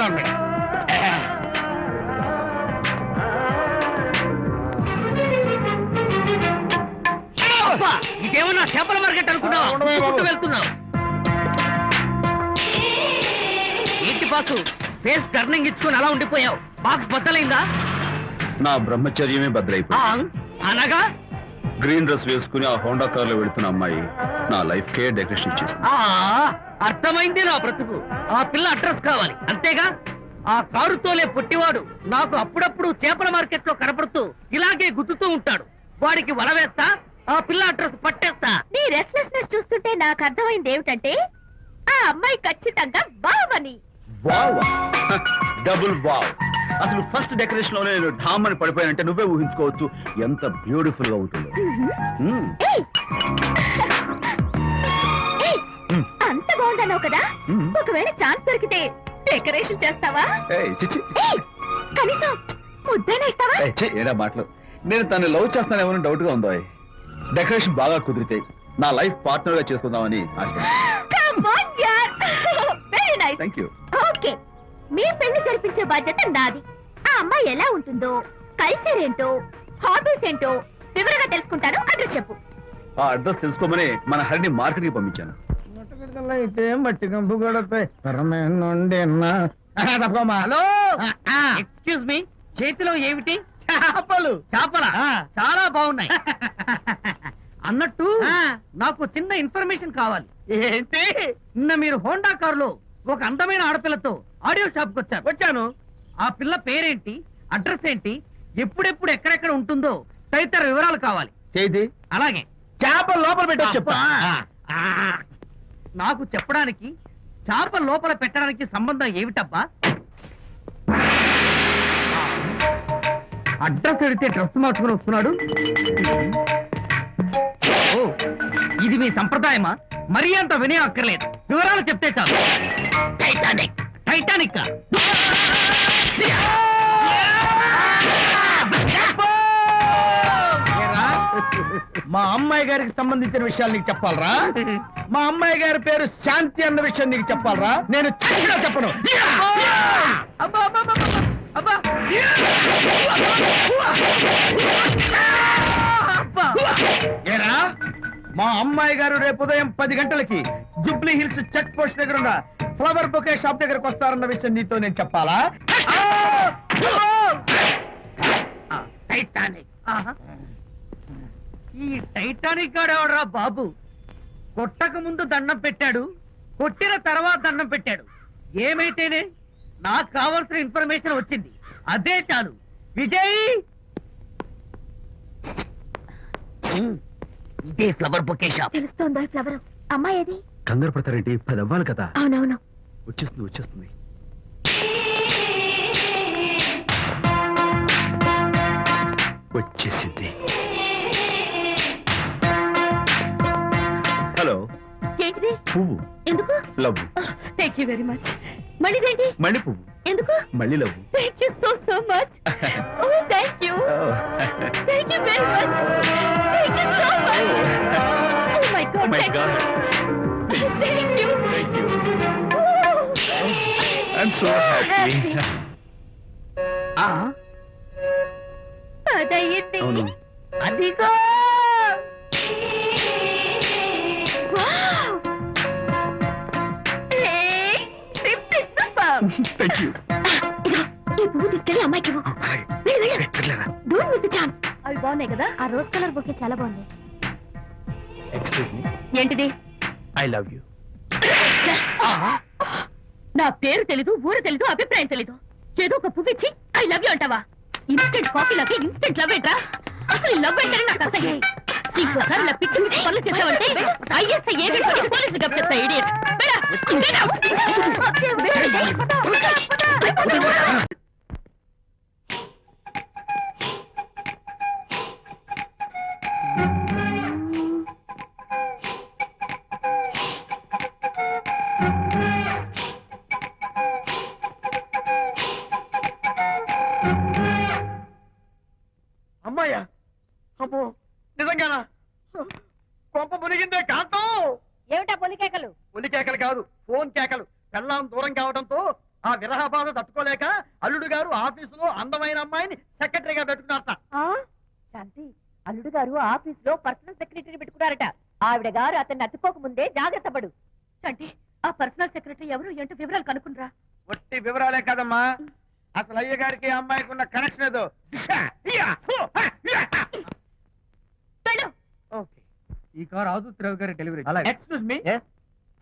చెప్తున్నాను మేడం. ఇదేమన్నా చేపల మార్కెట్ అనుకున్నావు? వెళ్తున్నావు ఏంటి బాసు? ఫేస్ టర్నింగ్ ఇచ్చుకొని అలా ఉండిపోయావు. బాక్స్ బద్దలైందా? నా బ్రహ్మచర్యమే బద్దలైపోయింది. అనగా గ్రీన్ డ్రెస్ వేసుకుని ఆ హోండా కార్ లో వెళుతున్న అమ్మాయి నా లైఫ్ కే డెకరేషన్ ఇచ్చేసింది. అర్థమైంది నా బ్రతుకు. ఆ పిల్ల అడ్రస్ కావాలి అంతేగా? ఆ కారుతోలే పుట్టివాడు నాకు అప్పుడప్పుడు చేపల మార్కెట్ లో కనపడుతూ ఇలాగే గుద్దుతూ ఉంటాడు. వాడికి వల వేస్తా, ఆ పిల్ల అడ్రస్ పట్టేస్తా. నీ రెస్ట్లెస్నెస్ చూస్తుంటే నాకు అర్థమైంది ఏమిటంటే ఆ అమ్మాయి ఖచ్చితంగా బావని. Wow, double wow. అసలు ఫస్ట్ డెకరేషన్ లోనే నేను ఢామ్ అని పడిపోయానంటే నువ్వే ఊహించుకోవచ్చు ఎంత బ్యూటిఫుల్ గా ఉంటుందో. అంత బాగుందన్నావు కదా, ఒకవేళ ఛాన్స్ దొరికితే డెకరేషన్ చేస్తావా? కనీసం ముద్దైనా ఇస్తావా? ఏరా మాటలు. నేను తను లవ్ చేస్తానేమో డౌట్ గా ఉందో. డెకరేషన్ బాగా కుదిరితే నా లైఫ్ పార్ట్నర్ గా చేసుకుందామని ఆశ. ఓకే, మీ పెళ్లి జరిపించే బాధ్యత నాది. ఆ అమ్మాయి ఎలా ఉంటుందో, కల్చర్ ఏంటో, హాబీస్ ఏంటో వివరంగా తెలుసుకుంటాను. అడ్రస్ చెప్పు. ఆ అడ్రస్ తెలుసుకోమని మన హరిని మార్కెట్ కి పంపించాను. అయితే మట్టి కంపు కూడా హలో, ఎక్స్క్యూజ్ మీ, చేతిలో ఏమిటి? చేపలు. చేపల చాలా బాగున్నాయి. అన్నట్టు నాకు చిన్న ఇన్ఫర్మేషన్ కావాలి. ఏంటి? నిన్న మీరు హోండా కారులో ఒక అందమైన ఆడపిల్లతో ఆడియో షాప్ కు వచ్చాను. ఆ పిల్ల పేరేంటి, అడ్రస్ ఏంటి, ఎప్పుడెప్పుడు ఎక్కడెక్కడ ఉంటుందో తదితర వివరాలు కావాలి. చేతి అలాగే చేపలు లోపల పెట్టి చెప్పా. నాకు చెప్పడానికి చేప లోపల పెట్టడానికి సంబంధం ఏమిటబ్బా? అడ్రస్ అడిగితే డ్రెస్ మార్చుకుని వస్తున్నాడు. ఓ, ఇది మీ సంప్రదాయమా? మరీ అంత వినయం అక్కర్లేదు, వివరాలు చెప్తే చాలు. టైటానిక్. టైటానిక్ మా అమ్మాయి గారికి సంబంధించిన విషయాలు నీకు చెప్పాలరా? మా అమ్మాయి గారి పేరు శాంతి అన్న విషయం నీకు చెప్పాలరా? నేను చెప్పినా చెప్పను. ఏరా, మా అమ్మాయి గారు రేపు ఉదయం 10 గంటలకి జుబ్లీ హిల్స్ చెక్ పోస్ట్ దగ్గర ఉన్న ఫ్లవర్ బొకే షాప్ దగ్గరకు వస్తారన్న విషయం నీతో నేను చెప్పాలా? టైటానిక్. ఈ టైటానిక్ గాడెవడరా బాబు? కొట్టక ముందు దండం పెట్టాడు, కొట్టిన తర్వాత దండం పెట్టాడు. ఏమైతేనే నాకు కావాల్సిన ఇన్ఫర్మేషన్ వచ్చింది, అదే చాలు. విజయ్, ఇదే ఫ్లవర్ బొకే షాప్. తెలుస్తోందా ఫ్లవర్? అమ్మాయి ఏది? కంగారు పడతారేంటి? 10 అవ్వాలి కదా. అవునవును, వచ్చేస్తుంది వచ్చేస్తుంది. వచ్చేసింది. హలో. ఏంటిది? పువ్వు. ఎందుకు? Love. Thank you very much. మళ్ళీదేంటి? మళ్ళీ పువ్వు. ఎందుకు? మళ్ళీ love. Thank you so much. Oh thank you. Thank you very much. Thank you so much. Oh my God. My God. Thank you. Thank you. I'm so happy. అదయ్యింది. అవును. అదిగో. Thank you. ఈ పువ్వు తీసుకెళ్ళి అమ్మాయికి అవి బాగున్నాయి కదా. ఆ రోజ్ కలర్ బొకే చాలా బాగుంది. Excuse me. ఏంటిది? I love you. నా పేరు తెలీదు, ఊరు తెలీదు, అభిప్రాయం తెలీదు. ఏదో ఒక పువ్వు ఇచ్చి ఐ లవ్ యూ అంటావా? ఇన్స్టెంట్ కాఫీ లాగే ఇన్స్టెంట్ లవ్ ఏంట్రా? అసలు లవ్ ఏంటని నాకు అసహ్యం. ఇంకోసారి ఇలా పిచ్చి పిచ్చి పనులు చేసావంటే ఐఎస్ఐ ఏజెంట్ పోలీసులు కప్పిస్తా. ఇడియట్. అమ్మాయ్యా, అమ్మో నిజంగానా? కొంప మునిగిందే కాంతం. ఏమిటా పొలి కేకలు? ఒలి కేకలు కాదు, ఫోన్ కేకలు. పెళ్ళాం దూరం కావడంతో ఆ విరహ బాధ తట్టుకోలేక అల్లుడు గారు ఆఫీసులో అందమైన అమ్మాయిని సెక్రటరీగా పెట్టుకున్నారట. శాంతి అల్లుడు గారు ఆఫీస్ లో పర్సనల్ సెక్రటరీ పెట్టుకున్నారట. ఆవిడ గారు అతన్ని అతుక్కోక ముందే జాగ్రత్త పడు. అంటే ఆ పర్సనల్ సెక్రటరీ ఎవరు ఏంటో వివరాలు కనుక్కునరా. ఒట్టి వివరాలే కదమ్మా, అసలు అయ్య గారికి ఆ అమ్మాయికి ఉన్న కనెక్షన్ ఏదో. వెళ్ళు. ఓకే, ఈ కార్ ఆదుత్రావు గారి డెలివరీ. ఎక్స్క్యూజ్ మీ,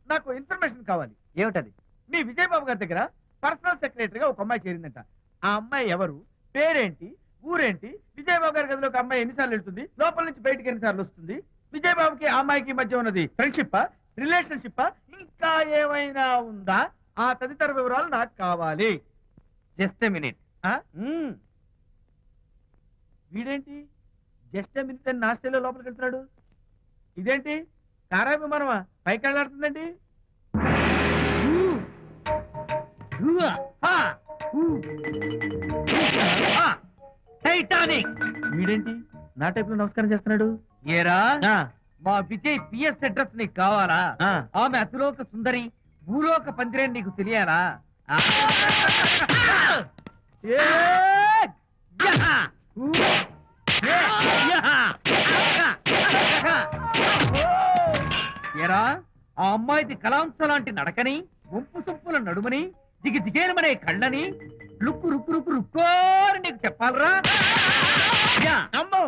నాకు ఇన్ఫర్మేషన్ కావాలి. ఏమిటది? మీ విజయబాబు గారి దగ్గర పర్సనల్ సెక్రటరీగా ఒక అమ్మాయి చేరిందంట. ఆ అమ్మాయి ఎవరు, పేరేంటి, ఊరేంటి, విజయబాబు గారి గదిలోకి అమ్మాయి ఎన్నిసార్లు వెళ్తుంది, లోపల నుంచి బయటికి ఎన్నిసార్లు వస్తుంది, విజయబాబుకి ఆ అమ్మాయికి మధ్య ఉన్నది ఫ్రెండ్షిప్, రిలేషన్షిప్, ఇంకా ఏమైనా ఉందా? ఆ తదితర వివరాలు నాకు కావాలి. Just a minute. వీడేంటి జస్ట్ ఏ మినిట్ అని నాస్టేలో లోపలికి వెళ్తున్నాడు? ఇదేంటి కారా విమానమా పైకి వెళ్ళాడుతుందండి? టైటానిక్. వీడేంటి నా టైప్ లో నమస్కారం చేస్తున్నాడు? ఏరా ఆ, మా విజయ్ పిఎస్ అడ్రస్ నీకు కావాలా? ఆ. ఆమె అతిలోక సుందరి, భూలోక పందిరేని నీకు తెలియాలా? ఏ, యహా! ఊ! యహా! యహా! ఏరా ఆ అమ్మాయిది కలాంస లాంటి నడకని, వంపు సొంపుల నడుమని, దిగి దిగేనమనే కళ్ళని, లుక్కు రుక్కు రుక్కు రుక్కోని నీకు చెప్పాలరా? యా! అమ్మో,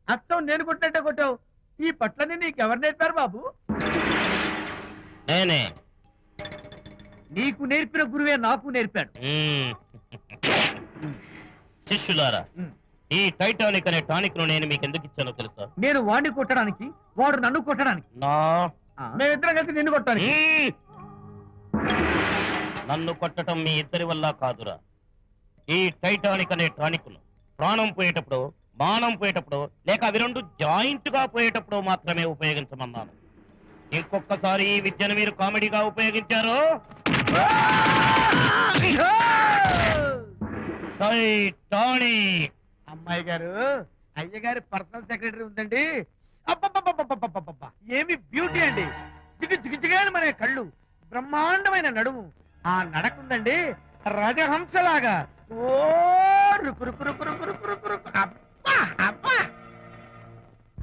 అచ్చం నేను కొట్టినట్టే కొట్టావు. ఈ పట్లని నీకెవరు నేర్పారు బాబు? నేనే. నీకు నేర్పిన గురువే నాకు నేర్పాడు. శిష్యులారా, ఈ టైటానిక్ అనే టానిక్ ను నేను మీకు ఎందుకు ఇచ్చానో తెలుసా? నేను వాడిని కొట్టడానికి, వాడు నన్ను కొట్టడానికి. నా మేమిద్దరం కలిసి నిన్ను కొట్టాను. మ్మ్. నన్ను కొట్టడం మీ ఇద్దరి వల్ల కాదురా. ఈ టైటానిక్ అనే టానిక్ ను ప్రాణం పోయేటప్పుడు, బాణం పోయేటప్పుడు, లేక అవి రెండు జాయింట్ గా పోయేటప్పుడు మాత్రమే ఉపయోగించమన్నాను. ఇంకొకసారి ఈ విద్యను మీరు కామెడీగా ఉపయోగించారు, టైటానిక్. అమ్మాయి గారు, అయ్య గారి పర్సనల్ సెక్రటరీ ఉందండి. అబ్బబ్బబ్బబ్బబ్బబ్బబ్బబ్బ! ఏమి బ్యూటీ అండి. జిగు జిగు జిగాని మన కళ్ళు, బ్రహ్మాండమైన నడుము, ఆ నడకుందండి రాజహంసలాగా. ఓ రుకు రుకు